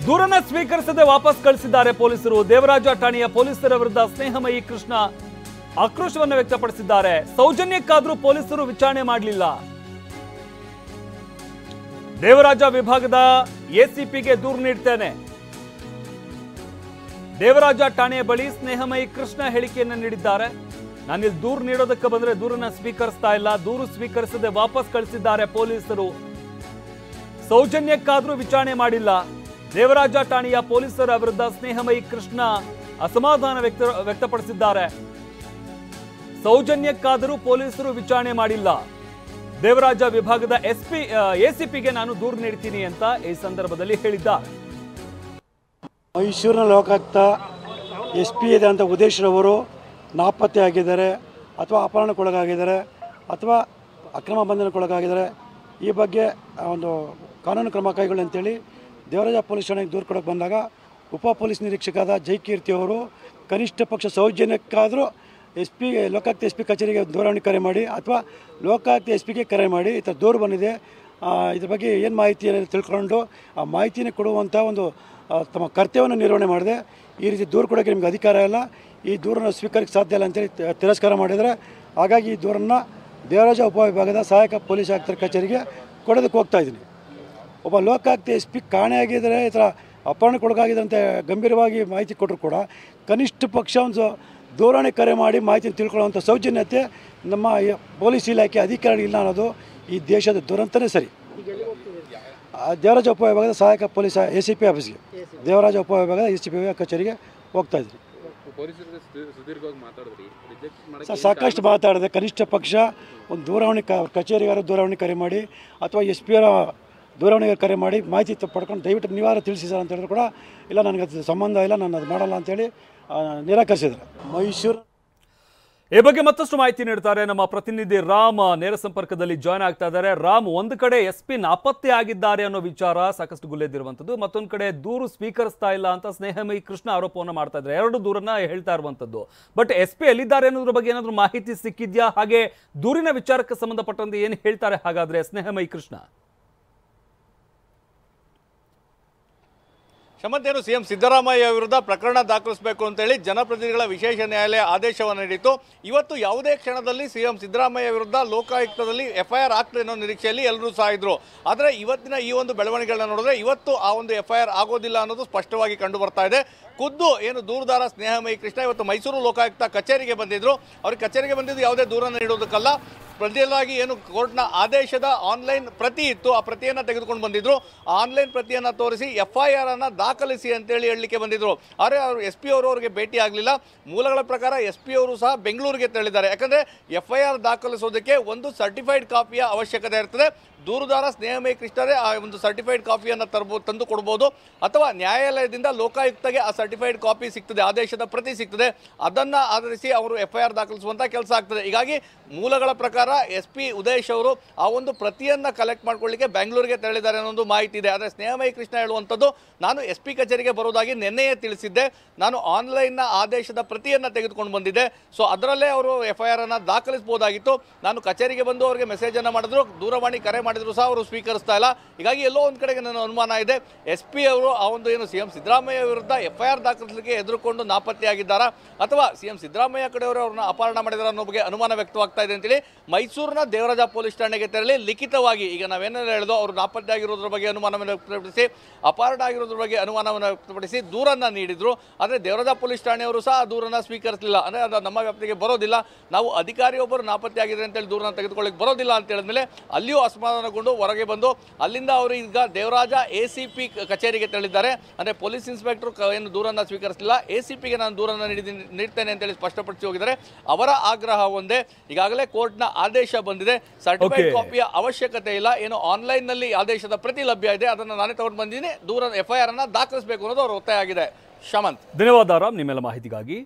ದೂರನ್ನ ಸ್ವೀಕರಿಸದೆ ವಾಪಸ್ ಕಳಿಸಿದ್ದಾರೆ ಪೊಲೀಸರು. ದೇವರಾಜ ಠಾಣೆಯ ಪೊಲೀಸರ ವಿರುದ್ಧ ಸ್ನೇಹಮಯಿ ಕೃಷ್ಣ ಆಕ್ರೋಶವನ್ನು ವ್ಯಕ್ತಪಡಿಸಿದ್ದಾರೆ. ಸೌಜನ್ಯಕ್ಕಾದ್ರೂ ಪೊಲೀಸರು ವಿಚಾರಣೆ ಮಾಡಲಿಲ್ಲ. ದೇವರಾಜ ವಿಭಾಗದ ಎಸಿಪಿಗೆ ದೂರು ನೀಡ್ತೇನೆ. ದೇವರಾಜ ಠಾಣೆಯ ಬಳಿ ಸ್ನೇಹಮಯಿ ಕೃಷ್ಣ ಹೇಳಿಕೆಯನ್ನು ನೀಡಿದ್ದಾರೆ. ನಾನಿಲ್ಲಿ ದೂರು ನೀಡೋದಕ್ಕೆ ಬಂದ್ರೆ ದೂರನ್ನ ಸ್ವೀಕರಿಸ್ತಾ ಇಲ್ಲ, ದೂರು ಸ್ವೀಕರಿಸದೆ ವಾಪಸ್ ಕಳಿಸಿದ್ದಾರೆ ಪೊಲೀಸರು. ಸೌಜನ್ಯಕ್ಕಾದ್ರೂ ವಿಚಾರಣೆ ಮಾಡಿಲ್ಲ. ದೇವರಾಜ ಠಾಣೆಯ ಪೊಲೀಸರ ವಿರುದ್ಧ ಸ್ನೇಹಮಯಿ ಕೃಷ್ಣ ಅಸಮಾಧಾನ ವ್ಯಕ್ತಪಡಿಸಿದ್ದಾರೆ. ಸೌಜನ್ಯಕ್ಕಾದರೂ ಪೊಲೀಸರು ವಿಚಾರಣೆ ಮಾಡಿಲ್ಲ. ದೇವರಾಜ ವಿಭಾಗದ ಎಸಿಪಿಗೆ ನಾನು ದೂರು ನೀಡ್ತೀನಿ ಅಂತ ಈ ಸಂದರ್ಭದಲ್ಲಿ ಹೇಳಿದ್ದಾರೆ. ಮೈಸೂರಿನ ಲೋಕಾಯುಕ್ತ SP ಅಂತ ಉದೇಶ್ರವರು ನಾಪತ್ತೆಯಾಗಿದ್ದಾರೆ ಅಥವಾ ಅಪಹರಣಕ್ಕೊಳಗಾಗಿದ್ದಾರೆ ಅಥವಾ ಅಕ್ರಮ ಬಂಧನಕ್ಕೊಳಗಾಗಿದ್ದಾರೆ. ಈ ಬಗ್ಗೆ ಒಂದು ಕಾನೂನು ಕ್ರಮ ಕೈಗೊಳ್ಳಿ ಅಂತೇಳಿ ದೇವರಾಜ ಪೊಲೀಸ್ ಠಾಣೆಗೆ ದೂರು ಕೊಡೋಕ್ಕೆ ಬಂದಾಗ ಉಪ ಪೊಲೀಸ್ ನಿರೀಕ್ಷಕರಾದ ಜೈಕೀರ್ತಿ ಅವರು ಕನಿಷ್ಠ ಪಕ್ಷ ಸೌಜನ್ಯಕ್ಕಾದರೂ ಲೋಕಾಯುಕ್ತ SP ಕಚೇರಿಗೆ ದೂರವಾಣಿ ಕರೆ ಮಾಡಿ ಅಥವಾ ಲೋಕಾಯುಕ್ತ SPಗೆ ಕರೆ ಮಾಡಿ ಈ ಥರ ದೂರು ಬಂದಿದೆ, ಇದ್ರ ಬಗ್ಗೆ ಏನು ಮಾಹಿತಿಯನ್ನು ತಿಳ್ಕೊಂಡು ಆ ಮಾಹಿತಿನ ಕೊಡುವಂಥ ಒಂದು ತಮ್ಮ ಕರ್ತವ್ಯವನ್ನು ನಿರ್ವಹಣೆ ಮಾಡಿದೆ. ಈ ರೀತಿ ದೂರು ಕೊಡೋಕ್ಕೆ ನಿಮಗೆ ಅಧಿಕಾರ ಇಲ್ಲ, ಈ ದೂರನ್ನು ಸ್ವೀಕರಿಸಕ್ಕೆ ಸಾಧ್ಯ ಇಲ್ಲ ಅಂತೇಳಿ ತಿರಸ್ಕಾರ ಮಾಡಿದರೆ, ಹಾಗಾಗಿ ಈ ದೂರನ್ನು ದೇವರಾಜ ಉಪವಿಭಾಗದ ಸಹಾಯಕ ಪೊಲೀಸ್ ಆಯುಕ್ತರ ಕಚೇರಿಗೆ ಕೊಡೋದಕ್ಕೆ ಹೋಗ್ತಾ ಇದ್ದೀನಿ. ಒಬ್ಬ ಲೋಕಾಯುಕ್ತ SP ಕಾಣೆಯಾಗಿದ್ದರೆ ಈ ಥರ ಅಪಹರಣಕ್ಕೊಳಗಾಗಿದೆ ಅಂತ ಗಂಭೀರವಾಗಿ ಮಾಹಿತಿ ಕೊಟ್ಟರು ಕೂಡ ಕನಿಷ್ಠ ಪಕ್ಷ ಒಂದು ದೂರವಾಣಿ ಕರೆ ಮಾಡಿ ಮಾಹಿತಿ ತಿಳ್ಕೊಳ್ಳುವಂಥ ಸೌಜನ್ಯತೆ ನಮ್ಮ ಪೊಲೀಸ್ ಇಲಾಖೆ ಅಧಿಕಾರಿ ಇಲ್ಲ ಅನ್ನೋದು ಈ ದೇಶದ ದುರಂತನೇ ಸರಿ. ದೇವರಾಜ ಉಪವಿಭಾಗದ ಸಹಾಯಕ ಪೊಲೀಸ್ ACP ಆಫೀಸ್ಗೆ, ದೇವರಾಜ ಉಪವಿಭಾಗದ SCP ಕಚೇರಿಗೆ ಹೋಗ್ತಾ ಇದ್ರಿ. ಸಾಕಷ್ಟು ಮಾತಾಡಿದೆ. ಕನಿಷ್ಠ ಪಕ್ಷ ಒಂದು ದೂರವಾಣಿ ಕಚೇರಿಗಾರ ದೂರವಾಣಿ ಕರೆ ಮಾಡಿ ಅಥವಾ SP ಅವರ ದೂರವಾಣಿಗೆ ಕರೆ ಮಾಡಿ ಮಾಹಿತಿ ಪಡ್ಕೊಂಡು ದಯವಿಟ್ಟು ನಿವಾರ ತಿಳಿಸಿ ಸರ್ ಅಂತ ಹೇಳಿದ್ರು ಕೂಡ ಇಲ್ಲ, ನನಗೆ ಅದು ಸಂಬಂಧ ಇಲ್ಲ, ನಾನು ಅದು ಮಾಡಲ್ಲ ಅಂತೇಳಿ ನಿರಾಕರಿಸಿದ್ದಾರೆ. ಮೈಸೂರು ಈ ಬಗ್ಗೆ ಮತ್ತಷ್ಟು ಮಾಹಿತಿ ನೀಡ್ತಾರೆ ನಮ್ಮ ಪ್ರತಿನಿಧಿ ರಾಮ್. ನೇರ ಸಂಪರ್ಕದಲ್ಲಿ ಜಾಯ್ನ್ ಆಗ್ತಾ ಇದ್ದಾರೆ. ರಾಮ್, ಒಂದು ಕಡೆ SP ನಾಪತ್ತೆ ಆಗಿದ್ದಾರೆ ಅನ್ನೋ ವಿಚಾರ ಸಾಕಷ್ಟು ಗುಲ್ಲೆದ್ದಿರುವಂಥದ್ದು, ಮತ್ತೊಂದು ಕಡೆ ದೂರು ಸ್ವೀಕರಿಸ್ತಾ ಇಲ್ಲ ಅಂತ ಸ್ನೇಹಮಯಿ ಕೃಷ್ಣ ಆರೋಪವನ್ನು ಮಾಡ್ತಾ ಇದ್ದಾರೆ. ಎರಡು ದೂರನ್ನ ಹೇಳ್ತಾ ಇರುವಂಥದ್ದು. ಬಟ್ SP ಎಲ್ಲಿದ್ದಾರೆ ಅನ್ನೋದ್ರ ಬಗ್ಗೆ ಏನಾದರೂ ಮಾಹಿತಿ ಸಿಕ್ಕಿದ್ಯಾ? ಹಾಗೆ ದೂರಿನ ವಿಚಾರಕ್ಕೆ ಸಂಬಂಧಪಟ್ಟಂತೆ ಏನು ಹೇಳ್ತಾರೆ ಹಾಗಾದ್ರೆ ಸ್ನೇಹಮಯಿ ಕೃಷ್ಣ? ಶಮಂತೇನು CM ಸಿದ್ದರಾಮಯ್ಯ ವಿರುದ್ಧ ಪ್ರಕರಣ ದಾಖಲಿಸಬೇಕು ಅಂತೇಳಿ ಜನಪ್ರತಿನಿಧಿಗಳ ವಿಶೇಷ ನ್ಯಾಯಾಲಯ ಆದೇಶವನ್ನು ನೀಡಿತು. ಇವತ್ತು ಯಾವುದೇ ಕ್ಷಣದಲ್ಲಿ CM ಸಿದ್ದರಾಮಯ್ಯ ವಿರುದ್ಧ ಲೋಕಾಯುಕ್ತದಲ್ಲಿ FIR ಆಗ್ತದೆ ಅನ್ನೋ ನಿರೀಕ್ಷೆಯಲ್ಲಿ ಎಲ್ಲರೂ ಸಹ ಇದ್ರು. ಆದರೆ ಇವತ್ತಿನ ಈ ಒಂದು ಬೆಳವಣಿಗೆಗಳನ್ನ ನೋಡಿದ್ರೆ ಇವತ್ತು ಆ ಒಂದು FIR ಆಗೋದಿಲ್ಲ ಅನ್ನೋದು ಸ್ಪಷ್ಟವಾಗಿ ಕಂಡು ಬರ್ತಾ ಇದೆ. ಖುದ್ದು ಏನು ದೂರುದಾರ ಸ್ನೇಹಮಯಿ ಕೃಷ್ಣ ಇವತ್ತು ಮೈಸೂರು ಲೋಕಾಯುಕ್ತ ಕಚೇರಿಗೆ ಬಂದಿದ್ರು. ಅವ್ರಿಗೆ ಕಚೇರಿಗೆ ಬಂದಿದ್ದು ಯಾವುದೇ ದೂರನ್ನು ನೀಡೋದಕ್ಕಲ್ಲ, ಪ್ರತಿಯಾಗಿ ಏನು ಕೋರ್ಟ್ನ ಆದೇಶದ ಆನ್ಲೈನ್ ಪ್ರತಿ ಇತ್ತು, ಆ ಪ್ರತಿಯನ್ನು ತೆಗೆದುಕೊಂಡು ಬಂದಿದ್ರು. ಆ ಆನ್ಲೈನ್ ಪ್ರತಿಯನ್ನು ತೋರಿಸಿ FIR ಅನ್ನು ದಾಖಲಿಸಿ ಅಂತೇಳಿ ಹೇಳಲಿಕ್ಕೆ ಬಂದಿದ್ರು. ಆದರೆ ಅವರು SP ಅವರು ಅವರಿಗೆ ಭೇಟಿ ಆಗಲಿಲ್ಲ. ಮೂಲಗಳ ಪ್ರಕಾರ SP ಅವರು ಸಹ ಬೆಂಗಳೂರಿಗೆ ತೆರಳಿದ್ದಾರೆ. ಯಾಕಂದರೆ FIR ದಾಖಲಿಸೋದಕ್ಕೆ ಒಂದು ಸರ್ಟಿಫೈಡ್ ಕಾಪಿಯ ಅವಶ್ಯಕತೆ ಇರ್ತದೆ. ದೂರುದಾರ ಸ್ನೇಹಮಯಿ ಕೃಷ್ಣರೇ ಆ ಒಂದು ಸರ್ಟಿಫೈಡ್ ಕಾಪಿಯನ್ನು ತಂದು ಕೊಡ್ಬೋದು, ಅಥವಾ ನ್ಯಾಯಾಲಯದಿಂದ ಲೋಕಾಯುಕ್ತಗೆ ಆ ಸರ್ಟಿಫೈಡ್ ಕಾಪಿ ಸಿಗ್ತದೆ, ಆದೇಶದ ಪ್ರತಿ ಸಿಗ್ತದೆ. ಅದನ್ನು ಆಧರಿಸಿ ಅವರು FIR ದಾಖಲಿಸುವಂಥ ಕೆಲಸ ಆಗ್ತದೆ. ಹೀಗಾಗಿ ಮೂಲಗಳ ಪ್ರಕಾರ SP ಉದೇಶ್ ಅವರು ಆ ಒಂದು ಪ್ರತಿಯನ್ನು ಕಲೆಕ್ಟ್ ಮಾಡ್ಕೊಳ್ಳಿಕ್ಕೆ ಬೆಂಗಳೂರಿಗೆ ತೆರಳಿದ್ದಾರೆ ಅನ್ನೋ ಮಾಹಿತಿ ಇದೆ. ಆದರೆ ಸ್ನೇಹಮಯಿ ಕೃಷ್ಣ ಹೇಳುವಂಥದ್ದು, ನಾನು SP ಕಚೇರಿಗೆ ಬರೋದಾಗಿ ನಿನ್ನೆಯೇ ತಿಳಿಸಿದ್ದೆ, ನಾನು ಆನ್ಲೈನ್ನ ಆದೇಶದ ಪ್ರತಿಯನ್ನು ತೆಗೆದುಕೊಂಡು ಬಂದಿದ್ದೆ, ಸೊ ಅದರಲ್ಲೇ ಅವರು FIR ಅನ್ನು ದಾಖಲಿಸಬಹುದಾಗಿತ್ತು. ನಾನು ಕಚೇರಿಗೆ ಬಂದು ಅವರಿಗೆ ಮೆಸೇಜನ್ನು ಮಾಡಿದ್ರು, ದೂರವಾಣಿ ಕರೆ ಮಾಡಿದ್ರು ಸಹ ಅವರು ಸ್ವೀಕರಿಸ್ತಾ ಇಲ್ಲ. ಹೀಗಾಗಿ ಎಲ್ಲೋ ಒಂದು ಕಡೆಗೆ ನನ್ನ ಅನುಮಾನ ಇದೆ, SP ಅವರು ಆ ಒಂದು ಏನು CM ಸಿದ್ದರಾಮಯ್ಯ ವಿರುದ್ಧ FIR ದಾಖಲಿಸಲಿಕ್ಕೆ ಎದುರುಕೊಂಡು ನಾಪತ್ತೆಯಾಗಿದ್ದಾರಾ ಅಥವಾ CM ಸಿದ್ದರಾಮಯ್ಯ ಕಡೆಯವರು ಅವ್ರನ್ನ ಅಪಹರಣ ಮಾಡಿದಾರ ಅನ್ನೋ ಬಗ್ಗೆ ಅನುಮಾನ ವ್ಯಕ್ತವಾಗ್ತಾ ಇದೆ ಅಂತೇಳಿ ಮೈಸೂರಿನ ದೇವರಾಜ ಪೊಲೀಸ್ ಠಾಣೆಗೆ ತೆರಳಿ ಲಿಖಿತವಾಗಿ, ಈಗ ನಾವೇನೆಲ್ಲ ಹೇಳಿದೋ ಅವರು ನಾಪತ್ತೆ ಆಗಿರೋದ್ರ ಬಗ್ಗೆ ಅನುಮಾನವನ್ನು ವ್ಯಕ್ತಪಡಿಸಿ, ಅಪಹರಣ ಆಗಿರೋದ್ರ ಬಗ್ಗೆ ಅನುಮಾನವನ್ನು ವ್ಯಕ್ತಪಡಿಸಿ ದೂರನ್ನು ನೀಡಿದ್ರು. ಆದರೆ ದೇವರಾಜ ಪೊಲೀಸ್ ಠಾಣೆಯವರು ಸಹ ಆ ದೂರನ್ನು ಸ್ವೀಕರಿಸಲಿಲ್ಲ. ಅಂದರೆ ಅದು ನಮ್ಮ ವ್ಯಾಪ್ತಿಗೆ ಬರೋದಿಲ್ಲ, ನಾವು ಅಧಿಕಾರಿಯೊಬ್ಬರು ನಾಪತ್ತೆ ಆಗಿದೆ ಅಂತೇಳಿ ದೂರನ್ನು ತೆಗೆದುಕೊಳ್ಳಿಕ್ಕೆ ಬರೋದಿಲ್ಲ ಅಂತ ಹೇಳಿದ್ಮೇಲೆ ಅಲ್ಲಿಯೂ ಅಸಮಾಧಾನಗೊಂಡು ಹೊರಗೆ ಬಂದು ಅಲ್ಲಿಂದ ಅವರು ಈಗ ದೇವರಾಜ ACP ಕಚೇರಿಗೆ ತೆರಳಿದ್ದಾರೆ. ಅಂದರೆ ಪೊಲೀಸ್ ಇನ್ಸ್ಪೆಕ್ಟರ್ ಏನು ದೂರನ್ನು ಸ್ವೀಕರಿಸಲಿಲ್ಲ, ACPಗೆ ನಾನು ದೂರನ್ನು ನೀಡ್ತೇನೆ ಅಂತೇಳಿ ಸ್ಪಷ್ಟಪಡಿಸಿ ಹೋಗಿದ್ದಾರೆ. ಅವರ ಆಗ್ರಹ ಒಂದೇ, ಈಗಾಗಲೇ ಕೋರ್ಟ್ನ ಆದೇಶ ಬಂದಿದೆ, ಸರ್ಟಿಫೈಡ್ ಕಾಪಿಯ ಅವಶ್ಯಕತೆ ಇಲ್ಲ, ಏನು ಆನ್ಲೈನ್ನಲ್ಲಿ ಆದೇಶದ ಪ್ರತಿ ಲಭ್ಯ ಇದೆ, ಅದನ್ನು ನಾನೇ ತಗೊಂಡು ಬಂದಿದ್ದೀನಿ, ದೂರ FIR ಅನ್ನು ದಾಖಲಿಸಬೇಕು ಅನ್ನೋದು ಅವರ ಒತ್ತಾಯ ಆಗಿದೆ. ಶಮಂತ್, ಧನ್ಯವಾದ ರಾಮ್ ನಿಮ್ಮೆಲ್ಲ ಮಾಹಿತಿಗಾಗಿ.